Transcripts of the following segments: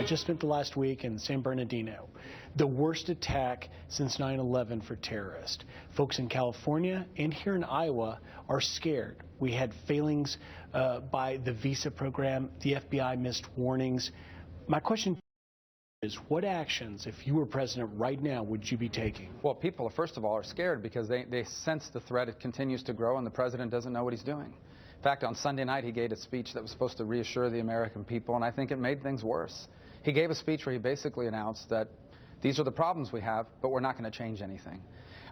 I just spent the last week in San Bernardino, the worst attack since 9/11 for terrorists. Folks in California and here in Iowa are scared. We had failings by the visa program. The FBI missed warnings. My question is, what actions, if you were president right now, would you be taking? Well, people, first of all, are scared because they sense the threat. It continues to grow, and the president doesn't know what he's doing. In fact, on Sunday night, he gave a speech that was supposed to reassure the American people, and I think it made things worse. He gave a speech where he basically announced that these are the problems we have, but we're not going to change anything.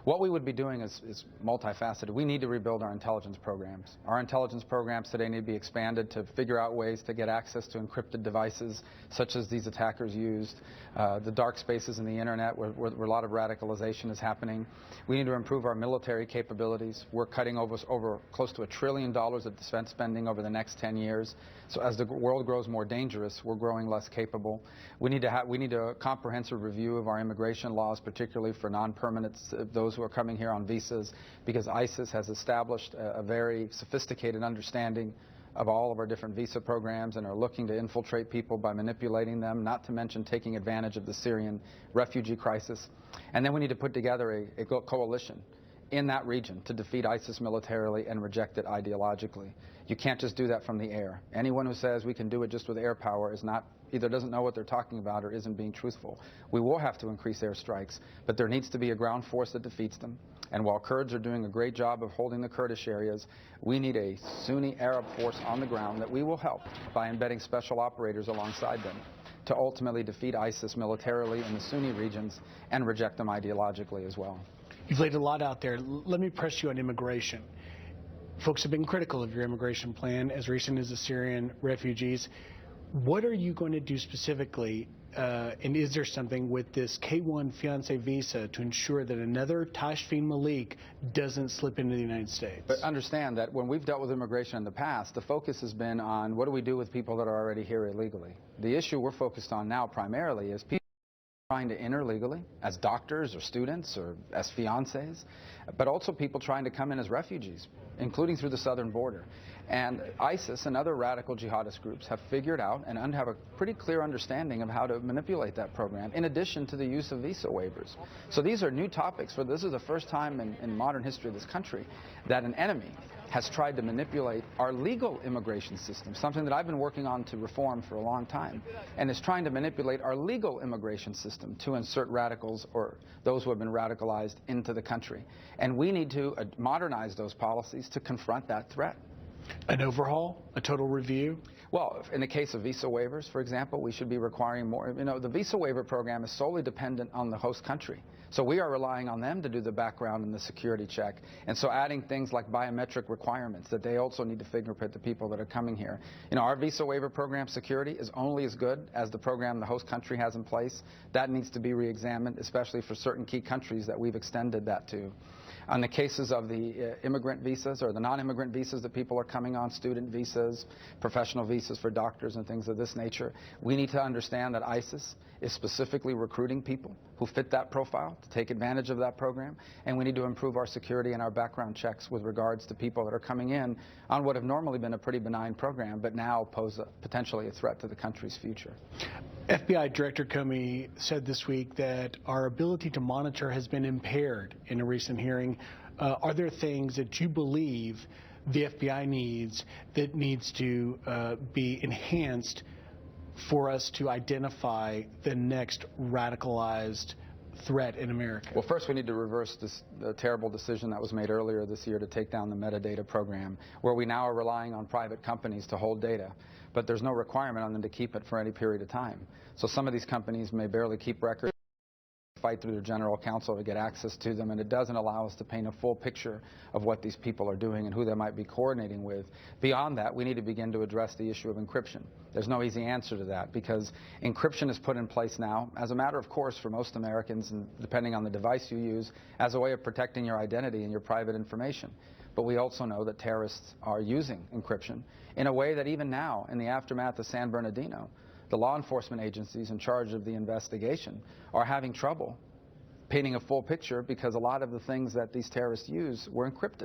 What we would be doing is multifaceted. We need to rebuild our intelligence programs. Our intelligence programs today need to be expanded to figure out ways to get access to encrypted devices, such as these attackers used, the dark spaces in the internet where a lot of radicalization is happening. We need to improve our military capabilities. We're cutting over close to $1 trillion of defense spending over the next 10 years. So as the world grows more dangerous, we're growing less capable. We need a comprehensive review of our immigration laws, particularly for non-permanents, those who are coming here on visas, because ISIS has established a very sophisticated understanding of all of our different visa programs and are looking to infiltrate people by manipulating them, not to mention taking advantage of the Syrian refugee crisis. And then we need to put together a coalition in that region to defeat ISIS militarily and reject it ideologically. You can't just do that from the air. Anyone who says we can do it just with air power is not either doesn't know what they're talking about or isn't being truthful. We will have to increase airstrikes, but there needs to be a ground force that defeats them. And while Kurds are doing a great job of holding the Kurdish areas, we need a Sunni Arab force on the ground that we will help by embedding special operators alongside them to ultimately defeat ISIS militarily in the Sunni regions and reject them ideologically as well. You've laid a lot out there. Let me press you on immigration. Folks have been critical of your immigration plan as recent as the Syrian refugees. What are you going to do specifically, and is there something with this K-1 fiancé visa to ensure that another Tashfeen Malik doesn't slip into the United States? But understand that when we've dealt with immigration in the past, the focus has been on what do we do with people that are already here illegally. The issue we're focused on now primarily is people trying to enter legally as doctors or students or as fiancés, but also people trying to come in as refugees, including through the southern border. And ISIS and other radical jihadist groups have figured out and have a pretty clear understanding of how to manipulate that program, in addition to the use of visa waivers. So these are new topics. This is the first time in modern history of this country that an enemy has tried to manipulate our legal immigration system, something that I've been working on to reform for a long time, and is trying to manipulate our legal immigration system to insert radicals or those who have been radicalized into the country. And we need to modernize those policies to confront that threat. An overhaul? A total review? Well, in the case of visa waivers, for example, we should be requiring more. You know, the visa waiver program is solely dependent on the host country. So we are relying on them to do the background and the security check. And so adding things like biometric requirements, that they also need to fingerprint the people that are coming here. You know, our visa waiver program security is only as good as the program the host country has in place. That needs to be re-examined, especially for certain key countries that we've extended that to. On the cases of the immigrant visas or the non-immigrant visas that people are coming on, student visas, professional visas for doctors and things of this nature, we need to understand that ISIS is specifically recruiting people who fit that profile to take advantage of that program, and we need to improve our security and our background checks with regards to people that are coming in on what have normally been a pretty benign program, but now pose potentially a threat to the country's future. FBI Director Comey said this week that our ability to monitor has been impaired in a recent hearing. Are there things that you believe the FBI needs to be enhanced for us to identify the next radicalized threat in America? Well, first we need to reverse the terrible decision that was made earlier this year to take down the metadata program, where we now are relying on private companies to hold data, but there's no requirement on them to keep it for any period of time. So some of these companies may barely keep records, fight through their general counsel to get access to them, and it doesn't allow us to paint a full picture of what these people are doing and who they might be coordinating with. Beyond that, we need to begin to address the issue of encryption. There's no easy answer to that, because encryption is put in place now as a matter of course for most Americans, and depending on the device you use, as a way of protecting your identity and your private information. But we also know that terrorists are using encryption in a way that even now, in the aftermath of San Bernardino, the law enforcement agencies in charge of the investigation are having trouble painting a full picture, because a lot of the things that these terrorists use were encrypted.